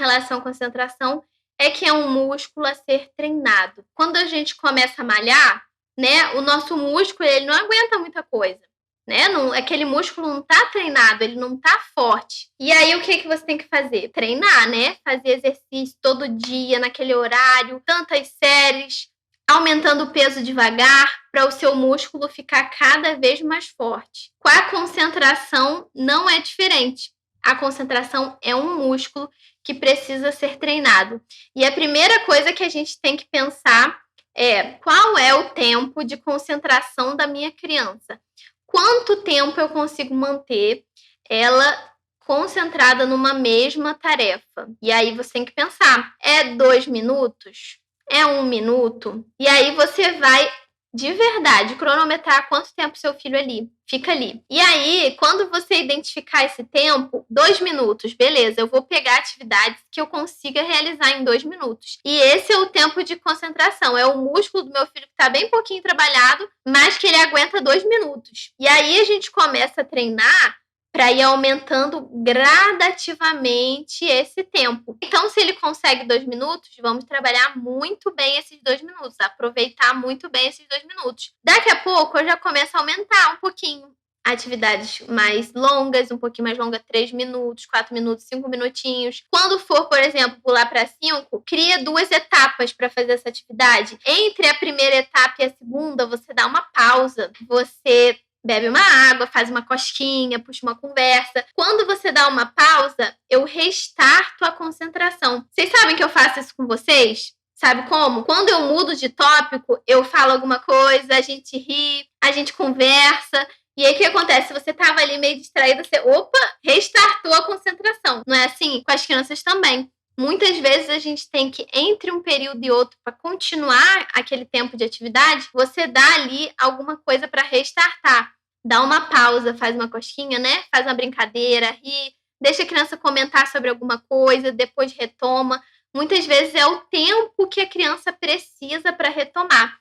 relação à concentração é que é um músculo a ser treinado. Quando a gente começa a malhar, né, o nosso músculo ele não aguenta muita coisa. Né? Não, aquele músculo não tá treinado, ele não tá forte. E aí, o que você tem que fazer? Treinar, né? Fazer exercício todo dia, naquele horário, tantas séries, aumentando o peso devagar, para o seu músculo ficar cada vez mais forte. Com a concentração, não é diferente. A concentração é um músculo que precisa ser treinado. E a primeira coisa que a gente tem que pensar é qual é o tempo de concentração da minha criança? Quanto tempo eu consigo manter ela concentrada numa mesma tarefa? E aí você tem que pensar, é 2 minutos? É 1 minuto? E aí você vai, de verdade, cronometrar quanto tempo seu filho fica ali. E aí, quando você identificar esse tempo, 2 minutos, beleza, eu vou pegar atividades que eu consiga realizar em 2 minutos. E esse é o tempo de concentração, é o músculo do meu filho que está bem pouquinho trabalhado, mas que ele aguenta 2 minutos. E aí a gente começa a treinar para ir aumentando gradativamente esse tempo. Então, se ele consegue 2 minutos, vamos trabalhar muito bem esses 2 minutos, aproveitar muito bem esses 2 minutos. Daqui a pouco, eu já começo a aumentar um pouquinho. Atividades mais longas, um pouquinho mais longa, 3 minutos, 4 minutos, 5 minutinhos. Quando for, por exemplo, pular para 5, cria 2 etapas para fazer essa atividade. Entre a primeira etapa e a segunda, você dá uma pausa. Você bebe uma água, faz uma cosquinha, puxa uma conversa. Quando você dá uma pausa, eu restarto a concentração. Vocês sabem que eu faço isso com vocês? Sabe como? Quando eu mudo de tópico, eu falo alguma coisa, a gente ri, a gente conversa. E aí, o que acontece? Se você estava ali meio distraída, você, restartou a concentração. Não é assim? Com as crianças também. Muitas vezes a gente tem que, entre um período e outro, para continuar aquele tempo de atividade, você dá ali alguma coisa para restartar. Dá uma pausa, faz uma cosquinha, né? Faz uma brincadeira, ri, deixa a criança comentar sobre alguma coisa, depois retoma. Muitas vezes é o tempo que a criança precisa para retomar.